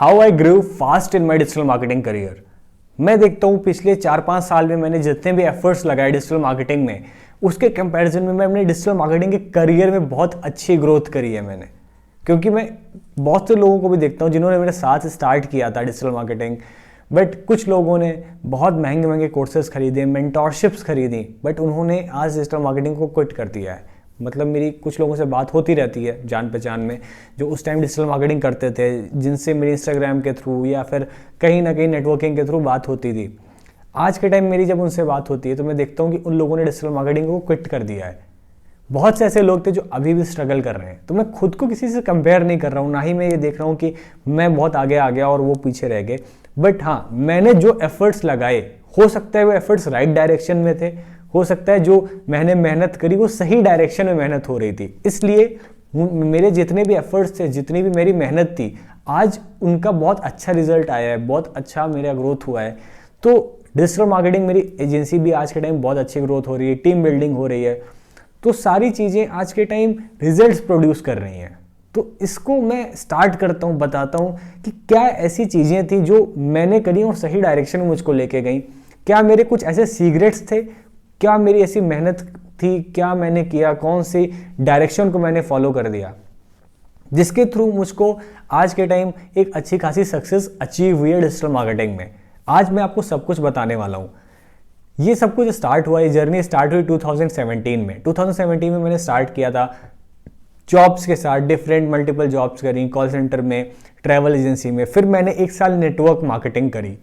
How I grew fast in my digital marketing career. मैं देखता हूँ पिछले 4-5 साल में मैंने जितने भी एफर्ट्स लगाए डिजिटल मार्केटिंग में, उसके कंपैरिजन में मैं अपने डिजिटल मार्केटिंग के करियर में बहुत अच्छी ग्रोथ करी है मैंने। क्योंकि मैं बहुत से लोगों को भी देखता हूँ जिन्होंने मेरे साथ स्टार्ट किया था डिजिटल मार्केटिंग, बट कुछ लोगों ने बहुत महंगे महंगे कोर्सेज खरीदे, मेंटोरशिप्स खरीदी, बट उन्होंने आज डिजिटल मार्केटिंग को क्विट कर दिया है। मतलब मेरी कुछ लोगों से बात होती रहती है जान पहचान में, जो उस टाइम डिजिटल मार्केटिंग करते थे, जिनसे मेरी इंस्टाग्राम के थ्रू या फिर कहीं ना कहीं नेटवर्किंग के थ्रू बात होती थी। आज के टाइम मेरी जब उनसे बात होती है तो मैं देखता हूँ कि उन लोगों ने डिजिटल मार्केटिंग को क्विट कर दिया है। बहुत से ऐसे लोग थे जो अभी भी स्ट्रगल कर रहे हैं। तो मैं खुद को किसी से कंपेयर नहीं कर रहा हूँ, ना ही मैं ये देख रहा हूँ कि मैं बहुत आगे आ गया और वो पीछे रह गए। बट हाँ, मैंने जो एफर्ट्स लगाए, हो सकता है वो एफर्ट्स राइट डायरेक्शन में थे, हो सकता है जो मैंने मेहनत करी वो सही डायरेक्शन में मेहनत हो रही थी। इसलिए मेरे जितने भी एफर्ट्स थे, जितनी भी मेरी मेहनत थी, आज उनका बहुत अच्छा रिजल्ट आया है, बहुत अच्छा मेरा ग्रोथ हुआ है। तो डिजिटल मार्केटिंग मेरी एजेंसी भी आज के टाइम बहुत अच्छी ग्रोथ हो रही है, टीम बिल्डिंग हो रही है। तो सारी चीज़ें आज के टाइम रिजल्ट्स प्रोड्यूस कर रही हैं। तो इसको मैं स्टार्ट करता हूँ, बताता हूँ कि क्या ऐसी चीज़ें थी जो मैंने करी और सही डायरेक्शन में मुझको लेके गई। क्या मेरे कुछ ऐसे सीक्रेट्स थे, क्या मेरी ऐसी मेहनत थी, क्या मैंने किया, कौन सी डायरेक्शन को मैंने फॉलो कर दिया, जिसके थ्रू मुझको आज के टाइम एक अच्छी खासी सक्सेस अचीव हुई है डिजिटल मार्केटिंग में। आज मैं आपको सब कुछ बताने वाला हूँ। ये सब कुछ स्टार्ट हुआ, ये जर्नी स्टार्ट हुई 2017 में। 2017 में मैंने स्टार्ट किया था जॉब्स के साथ, डिफरेंट मल्टीपल जॉब्स करी, कॉल सेंटर में, ट्रैवल एजेंसी में। फिर मैंने 1 साल नेटवर्क मार्केटिंग करी।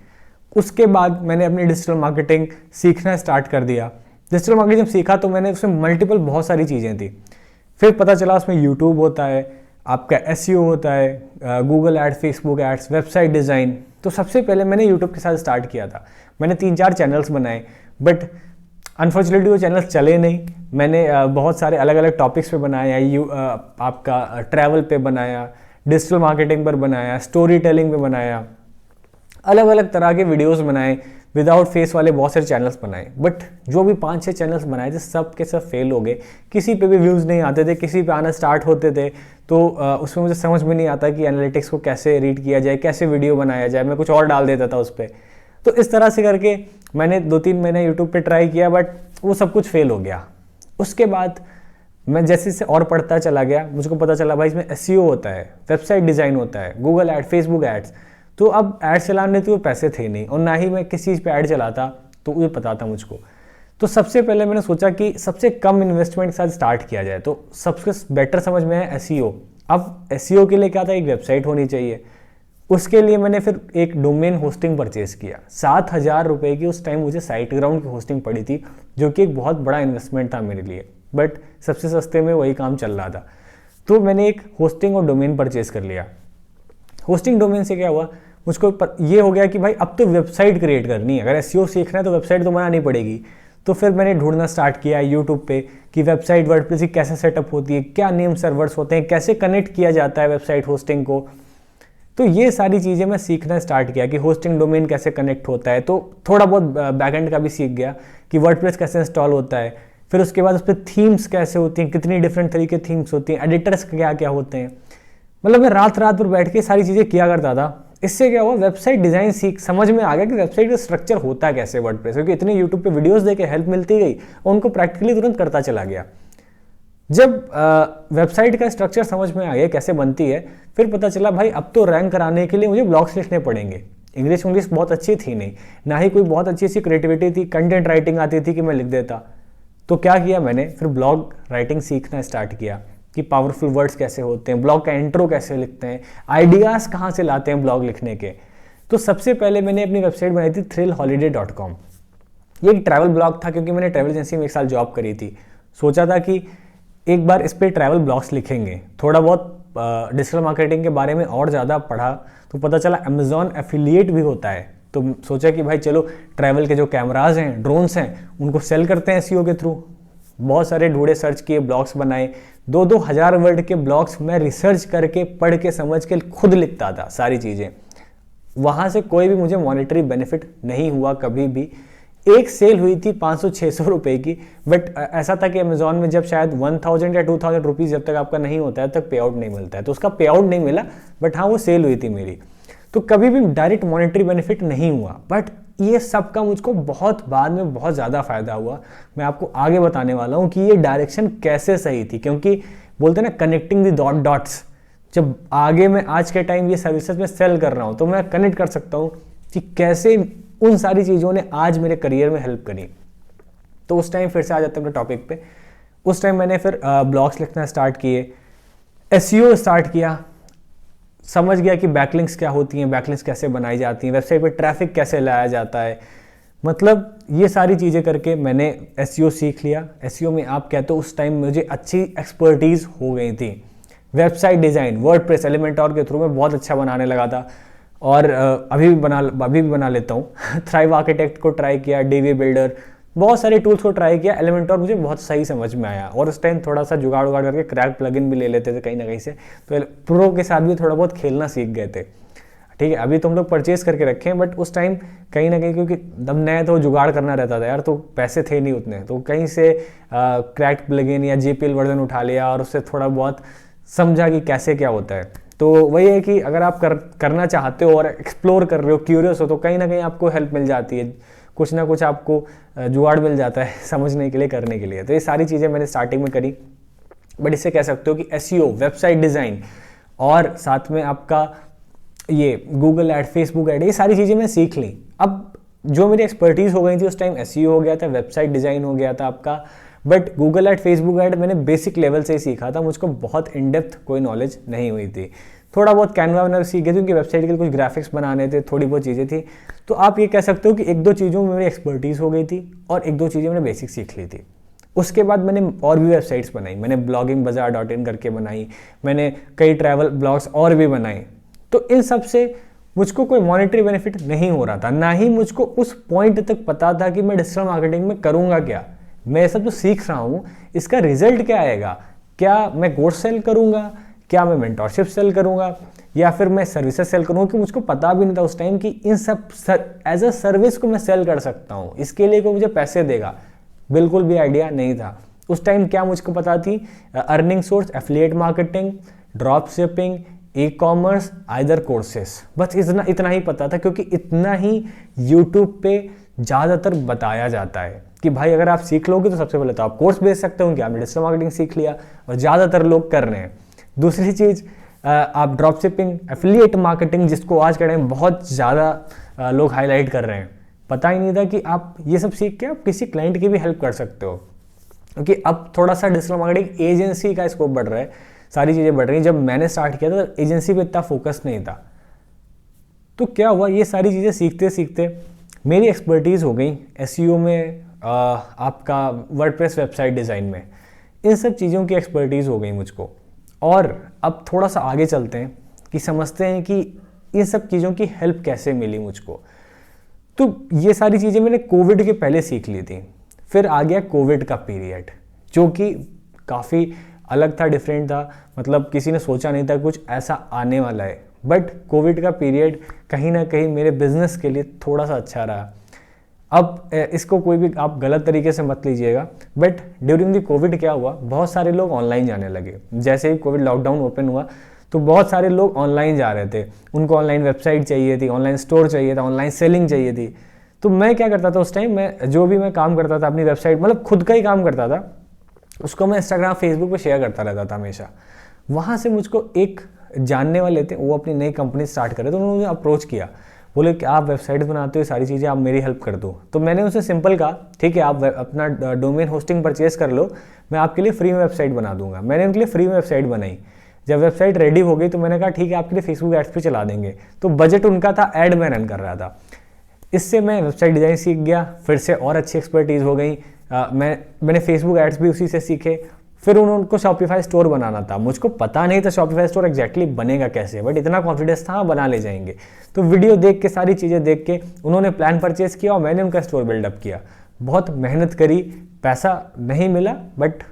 उसके बाद मैंने अपनी डिजिटल मार्केटिंग सीखना स्टार्ट कर दिया। डिजिटल मार्केटिंग जब सीखा तो मैंने उसमें मल्टीपल बहुत सारी चीज़ें थी। फिर पता चला उसमें यूट्यूब होता है, आपका एसईओ होता है, Google ads, Facebook ads, website design. तो सबसे पहले मैंने यूट्यूब के साथ स्टार्ट किया था। मैंने 3-4 चैनल्स बनाए, बट अनफॉर्चुनेटली वो चैनल्स चले नहीं। मैंने बहुत सारे अलग अलग टॉपिक्स पे बनाया, आपका ट्रैवल पे बनाया, डिजिटल मार्केटिंग पर बनाया, स्टोरी टेलिंग पे बनाया, अलग अलग तरह के वीडियोस बनाए, विदाउट फेस वाले बहुत सारे चैनल्स बनाए। बट जो भी 5-6 चैनल्स बनाए थे सब के सब फेल हो गए। किसी पे भी व्यूज़ नहीं आते थे, किसी पे आना स्टार्ट होते थे तो उसमें मुझे समझ में नहीं आता कि एनालिटिक्स को कैसे रीड किया जाए, कैसे वीडियो बनाया जाए। मैं कुछ और डाल देता था उस पर। तो इस तरह से करके मैंने 2-3 महीने यूट्यूब पे ट्राई किया, बट वो सब कुछ फेल हो गया। उसके बाद मैं जैसे से और पढ़ता चला गया, मुझको पता चला भाई इसमें एसईओ होता है, वेबसाइट डिज़ाइन होता है, गूगल एड, फेसबुक एड्स। तो अब ऐड चलाने तो पैसे थे नहीं, और ना ही मैं किसी चीज़ पे ऐड चलाता, तो ये पता था मुझको। तो सबसे पहले मैंने सोचा कि सबसे कम इन्वेस्टमेंट के साथ स्टार्ट किया जाए। तो सबसे बेटर समझ में है एसईओ। अब एसईओ के लिए क्या था, एक वेबसाइट होनी चाहिए। उसके लिए मैंने फिर एक डोमेन होस्टिंग परचेज किया। 7,000 रुपये की उस टाइम मुझे साइट ग्राउंड की होस्टिंग पड़ी थी, जो कि एक बहुत बड़ा इन्वेस्टमेंट था मेरे लिए, बट सबसे सस्ते में वही काम चल रहा था। तो मैंने एक होस्टिंग और डोमेन परचेज कर लिया। होस्टिंग डोमेन से क्या हुआ, मुझको ये हो गया कि भाई अब तो वेबसाइट क्रिएट करनी है। अगर एसईओ सीखना है तो वेबसाइट तो बनानी पड़ेगी। तो फिर मैंने ढूंढना स्टार्ट किया यूट्यूब पे कि वेबसाइट वर्डप्रेस की कैसे सेटअप होती है, क्या नेम सर्वर्स होते हैं, कैसे कनेक्ट किया जाता है वेबसाइट होस्टिंग को। तो ये सारी चीज़ें मैं सीखना स्टार्ट किया कि होस्टिंग डोमेन कैसे कनेक्ट होता है। तो थोड़ा बहुत बैकएंड का भी सीख गया कि वर्डप्रेस कैसे इंस्टॉल होता है। फिर उसके बाद उस पर थीम्स कैसे होती हैं, कितनी डिफरेंट तरीके थीम्स होती हैं, एडिटर्स क्या क्या होते हैं। मतलब मैं रात रात पर बैठ के सारी चीज़ें किया करता था। इससे क्या हुआ, वेबसाइट डिज़ाइन समझ में आ गया कि वेबसाइट का स्ट्रक्चर होता है कैसे वर्डप्रेस, क्योंकि इतने यूट्यूब पे वीडियोस देके हेल्प मिलती गई और उनको प्रैक्टिकली तुरंत करता चला गया। जब वेबसाइट का स्ट्रक्चर समझ में आ गया कैसे बनती है, फिर पता चला भाई अब तो रैंक कराने के लिए मुझे ब्लॉग्स लिखने पड़ेंगे। इंग्लिश बहुत अच्छी थी नहीं, ना ही कोई बहुत अच्छी सी क्रिएटिविटी थी, कंटेंट राइटिंग आती थी कि मैं लिख देता। तो क्या किया मैंने, फिर ब्लॉग राइटिंग सीखना स्टार्ट किया कि पावरफुल वर्ड्स कैसे होते हैं, ब्लॉग का इंट्रो कैसे लिखते हैं, आइडियाज़ कहाँ से लाते हैं ब्लॉग लिखने के। तो सबसे पहले मैंने अपनी वेबसाइट बनाई थी thrillholiday.com। ये एक ट्रैवल ब्लॉग था, क्योंकि मैंने ट्रैवल एजेंसी में 1 साल जॉब करी थी। सोचा था कि एक बार इस पर ट्रैवल ब्लॉग्स लिखेंगे। थोड़ा बहुत डिजिटल मार्केटिंग के बारे में और ज़्यादा पढ़ा तो पता चला अमेजॉन एफिलिएट भी होता है। तो सोचा कि भाई चलो ट्रैवल के जो कैमराज हैं, ड्रोन्स हैं, उनको सेल करते हैं एसईओ के थ्रू। बहुत सारे ढूंढे, सर्च किए, ब्लॉग्स बनाए। 2-2 हज़ार वर्ड के ब्लॉग्स मैं रिसर्च करके, पढ़ के, समझ के खुद लिखता था सारी चीज़ें। वहाँ से कोई भी मुझे मॉनेटरी बेनिफिट नहीं हुआ कभी भी। एक सेल हुई थी 500-600 रुपये की, बट ऐसा था कि अमेजॉन में जब शायद 1000 या 2000 रुपीज़ जब तक आपका नहीं होता है तब पे आउट नहीं मिलता है, तो उसका पे आउट नहीं मिला, बट हाँ वो सेल हुई थी मेरी। तो कभी भी डायरेक्ट मॉनेटरी बेनिफिट नहीं हुआ, बट ये सब का मुझको बहुत बाद में बहुत ज़्यादा फायदा हुआ। मैं आपको आगे बताने वाला हूँ कि ये डायरेक्शन कैसे सही थी, क्योंकि बोलते हैं ना कनेक्टिंग द डॉट्स। जब आगे मैं आज के टाइम ये सर्विसेज में सेल कर रहा हूँ तो मैं कनेक्ट कर सकता हूँ कि कैसे उन सारी चीज़ों ने आज मेरे करियर में हेल्प करी। तो उस टाइम फिर से आ जाते हैं अपने टॉपिक पे। उस टाइम मैंने फिर ब्लॉग्स लिखना स्टार्ट किए, एसईओ स्टार्ट किया, समझ गया कि बैकलिंक्स क्या होती हैं, बैकलिंक्स कैसे बनाई जाती हैं, वेबसाइट पे ट्रैफिक कैसे लाया जाता है। मतलब ये सारी चीज़ें करके मैंने एसईओ सीख लिया। एसईओ में आप कहते हो उस टाइम मुझे अच्छी एक्सपर्टीज़ हो गई थी। वेबसाइट डिज़ाइन वर्डप्रेस एलिमेंटोर के थ्रू मैं बहुत अच्छा बनाने लगा था, और अभी भी बना लेता हूँ। थ्राइव आर्किटेक्ट को ट्राई किया, डीवी बिल्डर, बहुत सारे टूल्स को ट्राई किया। एलिमेंटोर मुझे बहुत सही समझ में आया, और उस टाइम थोड़ा सा जुगाड़ उगाड़ करके क्रैक प्लगइन भी ले लेते थे कहीं ना कहीं से, तो प्रो के साथ भी थोड़ा बहुत खेलना सीख गए थे। ठीक है, अभी तो हम लोग परचेज करके रखे हैं, बट उस टाइम कहीं ना कहीं क्योंकि दम नया तो जुगाड़ करना रहता था यार, तो पैसे थे नहीं उतने, तो कहीं से क्रैक प्लगइन या JPL वर्जन उठा लिया और उससे थोड़ा बहुत समझा कि कैसे क्या होता है। तो वही है कि अगर आप करना चाहते हो और एक्सप्लोर कर रहे हो, क्यूरियस हो, तो कहीं ना कहीं आपको हेल्प मिल जाती है, कुछ ना कुछ आपको जुगाड़ मिल जाता है समझने के लिए, करने के लिए। तो ये सारी चीज़ें मैंने स्टार्टिंग में करी, बट इससे कह सकते हो कि एसईओ, वेबसाइट डिज़ाइन, और साथ में आपका ये गूगल ऐड, फेसबुक ऐड, ये सारी चीज़ें मैं सीख ली। अब जो मेरी एक्सपर्टीज़ हो गई थी उस टाइम, एसईओ हो गया था, वेबसाइट डिज़ाइन हो गया था आपका, but Google add, Facebook ad मैंने बेसिक लेवल से ही सीखा था, मुझको बहुत इन डेप्थ कोई नॉलेज नहीं हुई थी। थोड़ा बहुत कैनवा वैनवा सीख गए थे, क्योंकि वेबसाइट के लिए कुछ ग्राफिक्स बनाने थे, थोड़ी बहुत चीज़ें थी। तो आप ये कह सकते हो कि एक दो चीज़ों में मेरी एक्सपर्टीज़ हो गई थी, और एक दो चीज़ें मैंने बेसिक सीख ली थी। उसके बाद मैंने और भी वेबसाइट्स बनाई, मैंने bloggingbazaar.in करके बनाई, मैंने कई ट्रैवल ब्लॉग्स और भी बनाए। तो इन सब से मुझको कोई मॉनेटरी बेनिफिट नहीं हो रहा था, ना ही मुझको उस पॉइंट तक पता था कि मैं डिजिटल मार्केटिंग में करूँगा क्या। मैं सब जो सीख रहा हूँ इसका रिजल्ट क्या आएगा, क्या मैं कोर्स सेल करूँगा, क्या मैं मेंटरशिप सेल करूँगा, या फिर मैं सर्विसेज सेल करूँगा, कि मुझको पता भी नहीं था उस टाइम कि इन सब एज अ सर्विस को मैं सेल कर सकता हूँ, इसके लिए कोई मुझे पैसे देगा, बिल्कुल भी आइडिया नहीं था। उस टाइम क्या मुझको पता थी, earning source, affiliate marketing, drop shipping, e-commerce, either courses, बस इतना ही पता था, क्योंकि इतना ही यूट्यूब पे ज़्यादातर बताया जाता है कि भाई अगर आप सीख लोगे तो सबसे पहले तो आप कोर्स बेच सकते हो, कि आपने डिजिटल मार्केटिंग सीख लिया, और ज़्यादातर लोग कर रहे हैं। दूसरी चीज़, आप ड्रॉप शिपिंग, एफिलिएट मार्केटिंग, जिसको आज के टाइम बहुत ज़्यादा लोग हाईलाइट कर रहे हैं, पता ही नहीं था कि आप ये सब सीख के आप किसी क्लाइंट की भी हेल्प कर सकते हो, क्योंकि अब थोड़ा सा डिजिटल मार्केटिंग एजेंसी का स्कोप बढ़ रहा है, सारी चीज़ें बढ़ रही हैं। जब मैंने स्टार्ट किया था तो एजेंसी पे इतना फोकस नहीं था। तो क्या हुआ, ये सारी चीज़ें सीखते सीखते मेरी एक्सपर्टीज़ हो गई एसईओ में, आपका वर्डप्रेस वेबसाइट डिज़ाइन में, इन सब चीज़ों की एक्सपर्टीज़ हो गई मुझको। और अब थोड़ा सा आगे चलते हैं कि समझते हैं कि इन सब चीज़ों की हेल्प कैसे मिली मुझको। तो ये सारी चीज़ें मैंने कोविड के पहले सीख ली थी। फिर आ गया कोविड का पीरियड, जो कि काफ़ी अलग था, डिफरेंट था, मतलब किसी ने सोचा नहीं था कुछ ऐसा आने वाला है। बट कोविड का पीरियड कहीं ना कहीं मेरे बिजनेस के लिए थोड़ा सा अच्छा रहा। अब इसको कोई भी आप गलत तरीके से मत लीजिएगा, बट ड्यूरिंग द कोविड क्या हुआ, बहुत सारे लोग ऑनलाइन जाने लगे। जैसे ही कोविड लॉकडाउन ओपन हुआ तो बहुत सारे लोग ऑनलाइन जा रहे थे, उनको ऑनलाइन वेबसाइट चाहिए थी, ऑनलाइन स्टोर चाहिए था, ऑनलाइन सेलिंग चाहिए थी। तो मैं क्या करता था उस टाइम, मैं जो भी मैं काम करता था अपनी वेबसाइट, मतलब खुद का ही काम करता था, उसको मैं इंस्टाग्राम, फेसबुक पे शेयर करता रहता था हमेशा। वहाँ से मुझको एक जानने वाले थे, वो अपनी नई कंपनी स्टार्ट करे, तो उन्होंने मुझे अप्रोच किया, बोले कि आप वेबसाइट बनाते हो, सारी चीज़ें आप मेरी हेल्प कर दो। तो मैंने उनसे सिंपल कहा, ठीक है आप अपना डोमेन होस्टिंग परचेज कर लो, मैं आपके लिए फ्री में वेबसाइट बना दूंगा। मैंने उनके लिए फ्री में वेबसाइट बनाई। जब वेबसाइट रेडी हो गई तो मैंने कहा ठीक है आपके लिए फेसबुक एड्स पे चला देंगे। तो बजट उनका था, ऐड में रन कर रहा था। इससे मैं वेबसाइट डिज़ाइन सीख गया, फिर से और अच्छी एक्सपर्टीज़ हो गई। मैंने फेसबुक एड्स भी उसी से सीखे। फिर उनको शॉपिफाई स्टोर बनाना था, मुझको पता नहीं था शॉपिफाई स्टोर एग्जैक्टली बनेगा कैसे, बट इतना कॉन्फिडेंस था बना ले जाएंगे। तो वीडियो देख के, सारी चीज़ें देख के उन्होंने प्लान परचेज किया और मैंने उनका स्टोर बिल्डअप किया। बहुत मेहनत करी, पैसा नहीं मिला, बट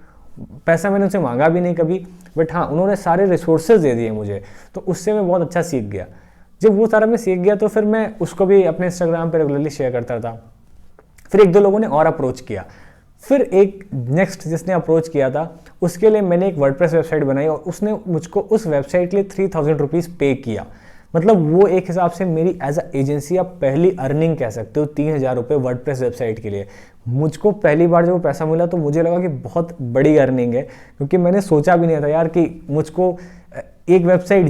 पैसा मैंने उनसे मांगा भी नहीं कभी, बट हाँ उन्होंने सारे रिसोर्सेज दे दिए मुझे, तो उससे मैं बहुत अच्छा सीख गया। जब वो सारा मैं सीख गया तो फिर मैं उसको भी अपने इंस्टाग्राम पे रेगुलरली शेयर करता था। फिर एक दो लोगों ने और अप्रोच किया, फिर एक नेक्स्ट जिसने अप्रोच किया था उसके लिए मैंने एक वर्डप्रेस वेबसाइट बनाई और उसने मुझको उस वेबसाइट के लिए 3000 रुपीज़ पे किया। मतलब वो एक हिसाब से मेरी एज अ एजेंसी आप पहली अर्निंग कह सकते हो, 3,000 रुपये वर्डप्रेस वेबसाइट के लिए। मुझको पहली बार जब वो पैसा मिला तो मुझे लगा कि बहुत बड़ी अर्निंग है, क्योंकि मैंने सोचा भी नहीं था यार कि मुझको एक वेबसाइट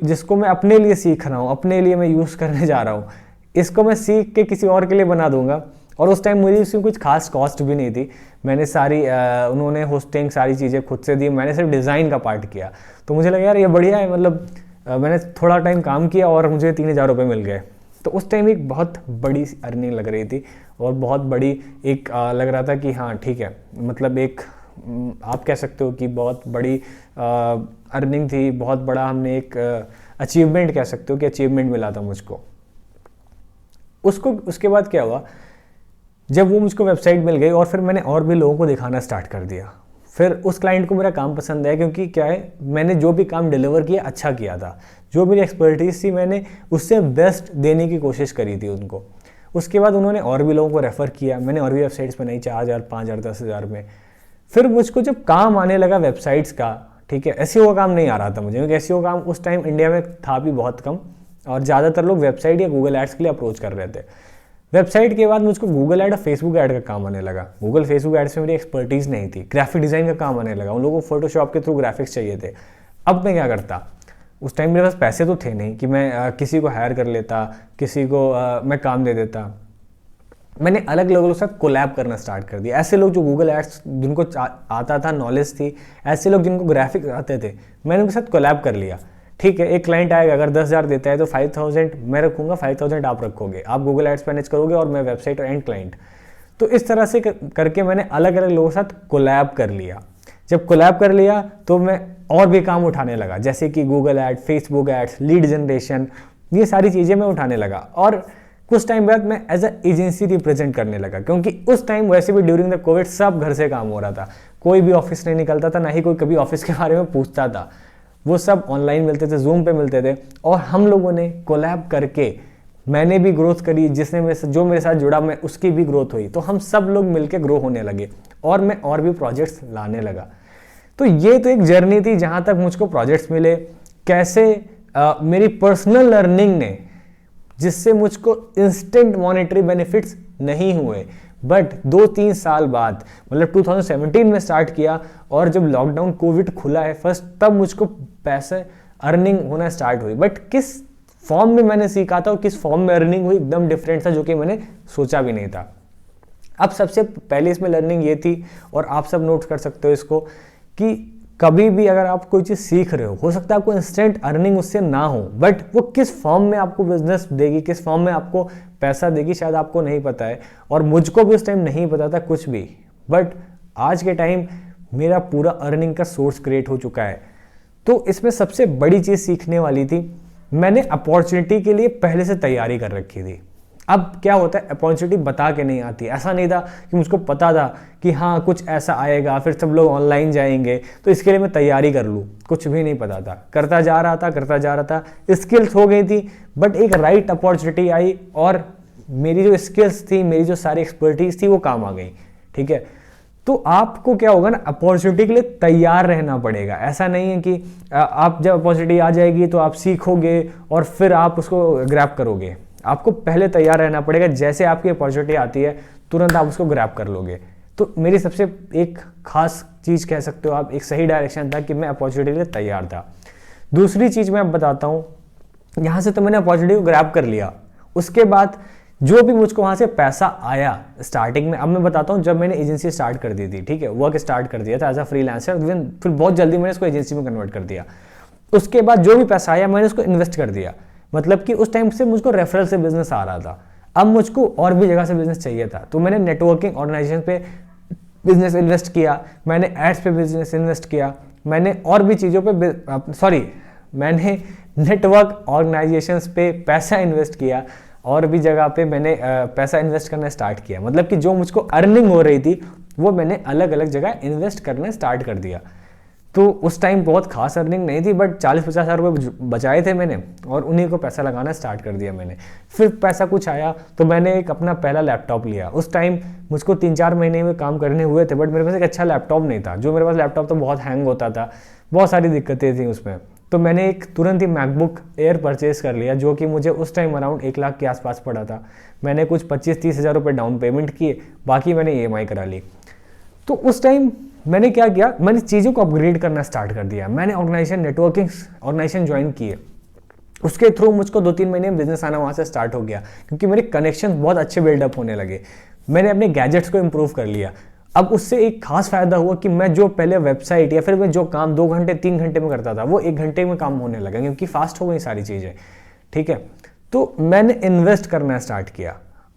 जिसको मैं अपने लिए सीख रहा हूँ, अपने लिए मैं यूज़ करने जा रहा हूँ, इसको मैं सीख के किसी और के लिए बना दूंगा। और उस टाइम मुझे इसमें कुछ खास कॉस्ट भी नहीं थी, मैंने सारी उन्होंने होस्टिंग सारी चीज़ें खुद से दी, मैंने सिर्फ डिज़ाइन का पार्ट किया। तो मुझे लगा यार ये बढ़िया है, मतलब मैंने थोड़ा टाइम काम किया और मुझे 3,000 रुपये मिल गए। तो उस टाइम एक बहुत बड़ी अर्निंग लग रही थी और बहुत बड़ी एक लग रहा था कि हाँ ठीक है, मतलब एक आप कह सकते हो कि बहुत बड़ी अर्निंग थी, बहुत बड़ा हमने एक अचीवमेंट कह सकते हो कि अचीवमेंट मिला था मुझको। उसके बाद क्या हुआ, जब वो मुझको वेबसाइट मिल गई और फिर मैंने और भी लोगों को दिखाना स्टार्ट कर दिया। फिर उस क्लाइंट को मेरा काम पसंद आया, क्योंकि क्या है, मैंने जो भी काम डिलीवर किया अच्छा किया था, जो मेरी एक्सपर्टीज़ थी मैंने उससे बेस्ट देने की कोशिश करी थी उनको। उसके बाद उन्होंने और भी लोगों को रेफ़र किया, मैंने और भी वेबसाइट्स बनाई 4,000, 5,000, 10,000 में। फिर मुझको जब काम आने लगा वेबसाइट्स का, ठीक है, एसईओ का काम नहीं आ रहा था मुझे, क्योंकि एसईओ काम उस टाइम इंडिया में था भी बहुत कम और ज़्यादातर लोग वेबसाइट या गूगल एड्स के लिए अप्रोच कर रहे थे। वेबसाइट के बाद मुझको गूगल ऐड और फेसबुक ऐड का काम आने लगा। गूगल फेसबुक एड्स में मेरी एक्सपर्टीज़ नहीं थी, ग्राफिक डिज़ाइन का काम आने लगा, उन लोगों को फोटोशॉप के थ्रू ग्राफिक्स चाहिए थे। अब मैं क्या करता, उस टाइम मेरे पास पैसे तो थे नहीं कि मैं किसी को हायर कर लेता, किसी को मैं काम दे देता। मैंने अलग लोगों के साथ कोलैब करना स्टार्ट कर दिया। ऐसे लोग जो गूगल एड्स जिनको आता था, नॉलेज थी, ऐसे लोग जिनको ग्राफिक्स आते थे, मैंने उनके साथ कोलैब कर लिया। ठीक है, एक क्लाइंट आएगा, अगर 10,000 देता है तो 5,000 मैं रखूँगा, 5,000 आप रखोगे, आप गूगल एड्स मैनेज करोगे और मैं वेबसाइट और एंड क्लाइंट। तो इस तरह से करके मैंने अलग अलग लोगों के साथ कोलैब कर लिया। जब कोलैब कर लिया तो मैं और भी काम उठाने लगा, जैसे कि Google ad, Facebook ads, lead generation, ये सारी चीज़ें मैं उठाने लगा। और कुछ टाइम बाद मैं एज अ एजेंसी रिप्रेजेंट करने लगा, क्योंकि उस टाइम वैसे भी ड्यूरिंग द कोविड सब घर से काम हो रहा था, कोई भी ऑफिस नहीं निकलता था, ना ही कोई कभी ऑफिस के बारे में पूछता था, वो सब ऑनलाइन मिलते थे, जूम पे मिलते थे। और हम लोगों ने कोलैब करके मैंने भी ग्रोथ करी, जो मेरे साथ जुड़ा मैं उसकी भी ग्रोथ हुई, तो हम सब लोग मिलकर ग्रो होने लगे और मैं और भी प्रोजेक्ट्स लाने लगा। तो ये तो एक जर्नी थी जहाँ तक मुझको प्रोजेक्ट्स मिले, कैसे मेरी पर्सनल लर्निंग ने, जिससे मुझको इंस्टेंट मॉनेटरी बेनिफिट्स नहीं हुए, बट 2-3 साल बाद, मतलब 2017 में स्टार्ट किया और जब लॉकडाउन कोविड खुला है फर्स्ट, तब मुझको पैसे अर्निंग होना स्टार्ट हुई। बट किस फॉर्म में मैंने सीखा था और किस फॉर्म में अर्निंग हुई एकदम डिफरेंट था, जो कि मैंने सोचा भी नहीं था। अब सबसे पहले इसमें लर्निंग ये थी, और आप सब नोट कर सकते हो इसको, कि कभी भी अगर आप कोई चीज़ सीख रहे हो सकता है आपको इंस्टेंट अर्निंग उससे ना हो, बट वो किस फॉर्म में आपको बिजनेस देगी, किस फॉर्म में आपको पैसा देगी, शायद आपको नहीं पता है। और मुझको भी उस टाइम नहीं पता था कुछ भी, बट आज के टाइम मेरा पूरा अर्निंग का सोर्स क्रिएट हो चुका है। तो इसमें सबसे बड़ी चीज़ सीखने वाली थी, मैंने अपॉर्चुनिटी के लिए पहले से तैयारी कर रखी थी। अब क्या होता है, अपॉर्चुनिटी बता के नहीं आती। ऐसा नहीं था कि मुझको पता था कि हाँ कुछ ऐसा आएगा, फिर सब लोग ऑनलाइन जाएंगे तो इसके लिए मैं तैयारी कर लूँ, कुछ भी नहीं पता था। करता जा रहा था, स्किल्स हो गई थी, बट एक राइट अपॉर्चुनिटी आई और मेरी जो स्किल्स थी, मेरी जो सारी एक्सपर्टीज थी वो काम आ गई। ठीक है, तो आपको क्या होगा ना, अपॉर्चुनिटी के लिए तैयार रहना पड़ेगा। ऐसा नहीं है कि आप जब अपॉर्चुनिटी आ जाएगी तो आप सीखोगे और फिर आप उसको ग्रैब करोगे। आपको पहले तैयार रहना पड़ेगा, जैसे आपकी अपॉर्चुनिटी आती है तुरंत आप उसको ग्रैब कर लोगे। तो मेरी सबसे एक खास चीज़ कह सकते हो आप, एक सही डायरेक्शन था कि मैं अपॉर्चुनिटी के लिए तैयार था। दूसरी चीज़ मैं बताता हूँ, यहाँ से तो मैंने अपॉर्चुनिटी को ग्रैब कर लिया, उसके बाद जो भी मुझको वहाँ से पैसा आया स्टार्टिंग में, अब मैं बताता हूँ जब मैंने एजेंसी स्टार्ट कर दी थी, ठीक है, वर्क स्टार्ट कर दिया था एज अ फ्रीलांसर, फिर बहुत जल्दी मैंने इसको एजेंसी में कन्वर्ट कर दिया। उसके बाद जो भी पैसा आया मैंने उसको इन्वेस्ट कर दिया, मतलब कि उस टाइम से मुझको रेफरल से बिजनेस आ रहा था, अब मुझको और भी जगह से बिजनेस चाहिए था, तो मैंने नेटवर्किंग ऑर्गेनाइजेशन पे बिजनेस इन्वेस्ट किया, मैंने एड्स पे बिजनेस इन्वेस्ट किया, मैंने और भी चीज़ों पे मैंने नेटवर्क ऑर्गेनाइजेशंस पे पैसा इन्वेस्ट किया, और भी जगह पे मैंने पैसा इन्वेस्ट करना स्टार्ट किया। मतलब कि जो मुझको अर्निंग हो रही थी वो मैंने अलग अलग जगह इन्वेस्ट करना स्टार्ट कर दिया। तो उस टाइम बहुत खास अर्निंग नहीं थी, बट 40-50 हज़ार रुपये बचाए थे मैंने, और उन्हीं को पैसा लगाना स्टार्ट कर दिया मैंने। फिर पैसा कुछ आया तो मैंने एक अपना पहला लैपटॉप लिया। उस टाइम मुझको 3-4 महीने में काम करने हुए थे, बट मेरे पास एक अच्छा लैपटॉप नहीं था। जो मेरे पास लैपटॉप तो बहुत हैंग होता था, बहुत सारी दिक्कतें थी उसमें। तो मैंने एक तुरंत ही मैकबुक एयर परचेज कर लिया, जो कि मुझे उस टाइम अराउंड 1 लाख के आसपास पड़ा था। मैंने कुछ 25-30 हज़ार रुपये डाउन पेमेंट किए, बाकी मैंने EMI करा ली। तो उस टाइम मैंने क्या किया, मैंने चीज़ों को अपग्रेड करना स्टार्ट कर दिया। मैंने नेटवर्किंग ऑर्गेनाइजेशन ज्वाइन किए, उसके थ्रू मुझको 2-3 महीने में बिजनेस आना वहाँ से स्टार्ट हो गया, क्योंकि मेरे कनेक्शन बहुत अच्छे बिल्डअप होने लगे। मैंने अपने गैजेट्स को इम्प्रूव कर लिया। अब उससे एक खास फायदा हुआ कि मैं जो पहले वेबसाइट या फिर मैं जो काम 2 घंटे 3 घंटे में करता था, वो 1 घंटे में काम होने लगा, क्योंकि फास्ट हो गई सारी चीज़ें। ठीक है, तो मैंने इन्वेस्ट करना स्टार्ट किया।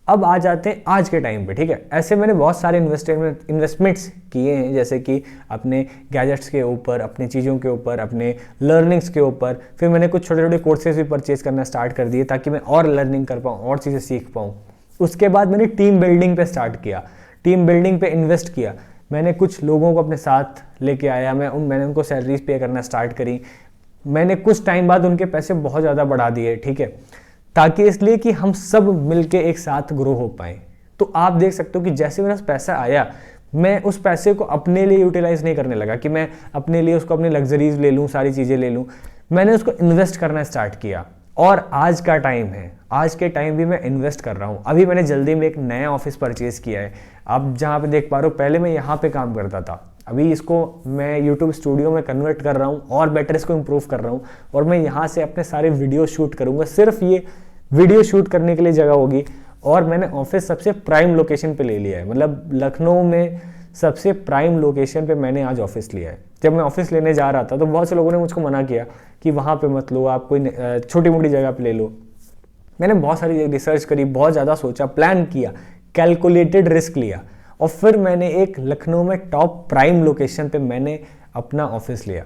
अब आ जाते हैं आज के टाइम पे। ठीक है, ऐसे मैंने बहुत सारे इन्वेस्टमेंट्स किए हैं, जैसे कि अपने गैजेट्स के ऊपर, अपनी चीज़ों के ऊपर, अपने लर्निंग्स के ऊपर। फिर मैंने कुछ छोटे छोटे कोर्सेज भी परचेज करना स्टार्ट कर दिए, ताकि मैं और लर्निंग कर पाऊँ, और चीज़ें सीख पाऊँ। उसके बाद मैंने टीम बिल्डिंग पे स्टार्ट किया, टीम बिल्डिंग पे इन्वेस्ट किया। मैंने कुछ लोगों को अपने साथ लेके आया, मैंने उनको सैलरीज पे करना स्टार्ट करी। मैंने कुछ टाइम बाद उनके पैसे बहुत ज़्यादा बढ़ा दिए। ठीक है, ताकि इसलिए कि हम सब मिलके एक साथ ग्रो हो पाए। तो आप देख सकते हो कि जैसे मेरा पैसा आया, मैं उस पैसे को अपने लिए यूटिलाइज नहीं करने लगा कि मैं अपने लिए उसको अपनी लग्जरीज ले लूँ, सारी चीज़ें ले लूँ। मैंने उसको इन्वेस्ट करना स्टार्ट किया, और आज का टाइम है, आज के टाइम भी मैं इन्वेस्ट कर रहा हूँ। अभी मैंने जल्दी में एक नया ऑफिस परचेज किया है। आप जहाँ पे देख पा रहे हो, पहले मैं यहाँ पे काम करता था, अभी इसको मैं यूट्यूब स्टूडियो में कन्वर्ट कर रहा हूँ और बेटर इसको इम्प्रूव कर रहा हूँ। और मैं यहाँ से अपने सारे वीडियो शूट करूँगा, सिर्फ ये वीडियो शूट करने के लिए जगह होगी। और मैंने ऑफिस सबसे प्राइम लोकेशन पे ले लिया है, मतलब लखनऊ में सबसे प्राइम लोकेशन पे मैंने आज ऑफिस लिया है। जब मैं ऑफिस लेने जा रहा था तो बहुत से लोगों ने मुझको मना किया कि वहाँ पे मत लो, आप कोई छोटी मोटी जगह पे ले लो। मैंने बहुत सारी रिसर्च करी, बहुत ज़्यादा सोचा, प्लान किया, कैलकुलेटेड रिस्क लिया, और फिर मैंने एक लखनऊ में टॉप प्राइम लोकेशन पे मैंने अपना ऑफिस लिया।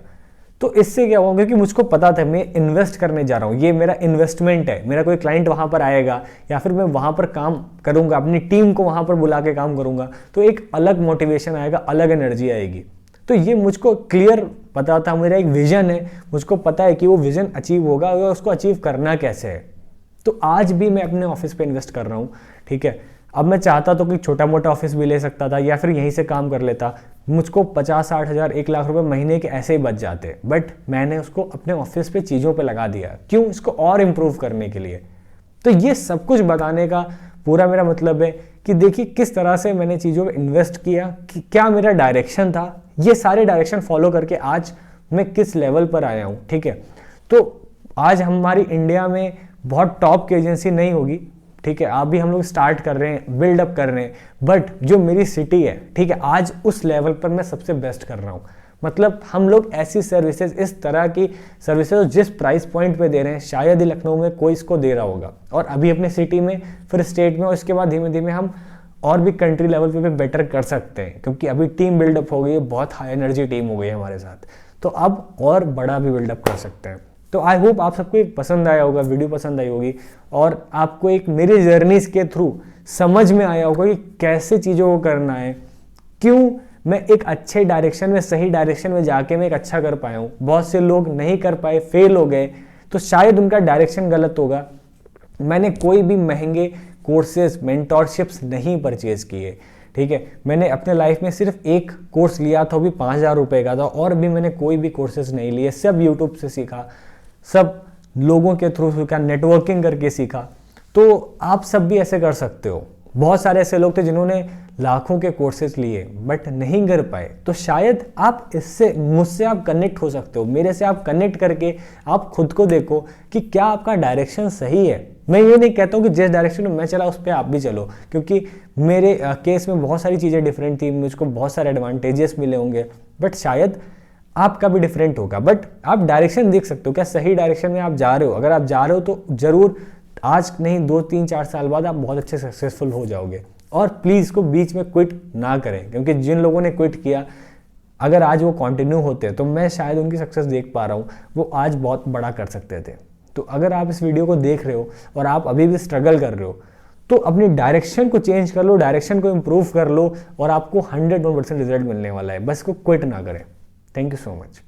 तो इससे क्या हुआ, क्योंकि मुझको पता था मैं इन्वेस्ट करने जा रहा हूँ, ये मेरा इन्वेस्टमेंट है। मेरा कोई क्लाइंट वहाँ पर आएगा या फिर मैं वहाँ पर काम करूँगा, अपनी टीम को वहाँ पर बुला के काम करूँगा, तो एक अलग मोटिवेशन आएगा, अलग एनर्जी आएगी। तो ये मुझको क्लियर पता था, मेरा एक विजन है, मुझको पता है कि वो विजन अचीव होगा और उसको अचीव करना कैसे है। तो आज भी मैं अपने ऑफिस पे इन्वेस्ट कर रहा हूँ। ठीक है, अब मैं चाहता तो कि छोटा मोटा ऑफिस भी ले सकता था या फिर यहीं से काम कर लेता, मुझको 50-60 हज़ार 1 लाख रुपए महीने के ऐसे ही बच जाते, बट मैंने उसको अपने ऑफिस पे चीज़ों पे लगा दिया। क्यों? इसको और इम्प्रूव करने के लिए। तो ये सब कुछ बताने का पूरा मेरा मतलब है कि देखिए किस तरह से मैंने चीज़ों पे इन्वेस्ट किया, कि क्या मेरा डायरेक्शन था, ये सारे डायरेक्शन फॉलो करके आज मैं किस लेवल पर आया हूँ। ठीक है, तो आज हमारी इंडिया में बहुत टॉप की एजेंसी नहीं होगी, ठीक है, आप भी हम लोग स्टार्ट कर रहे हैं, बिल्डअप कर रहे हैं, बट जो मेरी सिटी है, ठीक है, आज उस लेवल पर मैं सबसे बेस्ट कर रहा हूँ। मतलब हम लोग ऐसी सर्विसेज, इस तरह की सर्विसेज जिस प्राइस पॉइंट पे दे रहे हैं, शायद ही लखनऊ में कोई इसको दे रहा होगा। और अभी अपने सिटी में, फिर स्टेट में, और इसके बाद धीमे धीमे हम और भी कंट्री लेवल पे भी बेटर कर सकते हैं, क्योंकि अभी टीम बिल्डअप हो गई है, बहुत हाई एनर्जी टीम हो गई है हमारे साथ, तो अब और बड़ा भी बिल्डअप कर सकते हैं। तो आई होप आप सबको एक पसंद आया होगा, वीडियो पसंद आई होगी, और आपको एक मेरी जर्नीज के थ्रू समझ में आया होगा कि कैसे चीज़ों को करना है, क्यों मैं एक अच्छे डायरेक्शन में, सही डायरेक्शन में जाके मैं एक अच्छा कर पाया हूँ। बहुत से लोग नहीं कर पाए, फेल हो गए, तो शायद उनका डायरेक्शन गलत होगा। मैंने कोई भी महंगे कोर्सेज, मेंटोरशिप्स नहीं परचेज किए। ठीक है, मैंने अपने लाइफ में सिर्फ एक कोर्स लिया था, वो भी 5,000 रुपये का था, और भी मैंने कोई भी कोर्सेज नहीं लिए, सब यूट्यूब से सीखा, सब लोगों के थ्रू सीखा, नेटवर्किंग करके सीखा। तो आप सब भी ऐसे कर सकते हो। बहुत सारे ऐसे लोग थे जिन्होंने लाखों के कोर्सेज लिए बट नहीं कर पाए, तो शायद आप इससे, मुझसे आप कनेक्ट हो सकते हो, मेरे से आप कनेक्ट करके आप खुद को देखो कि क्या आपका डायरेक्शन सही है। मैं ये नहीं कहता हूँ कि जिस डायरेक्शन में मैं चला उस पर आप भी चलो, क्योंकि मेरे केस में बहुत सारी चीज़ें डिफरेंट थी, मुझको बहुत सारे एडवांटेजेस मिले होंगे, बट शायद आपका भी डिफरेंट होगा। बट आप डायरेक्शन देख सकते हो, क्या सही डायरेक्शन में आप जा रहे हो। अगर आप जा रहे हो तो ज़रूर आज नहीं, 2-3-4 साल बाद आप बहुत अच्छे सक्सेसफुल हो जाओगे। और प्लीज़ इसको बीच में क्विट ना करें, क्योंकि जिन लोगों ने क्विट किया, अगर आज वो कंटिन्यू होते तो मैं शायद उनकी सक्सेस देख पा रहा हूँ, वो आज बहुत बड़ा कर सकते थे। तो अगर आप इस वीडियो को देख रहे हो और आप अभी भी स्ट्रगल कर रहे हो, तो अपनी डायरेक्शन को चेंज कर लो, डायरेक्शन को इम्प्रूव कर लो, और आपको 101% रिजल्ट मिलने वाला है। बस को क्विट ना करें। Thank you so much.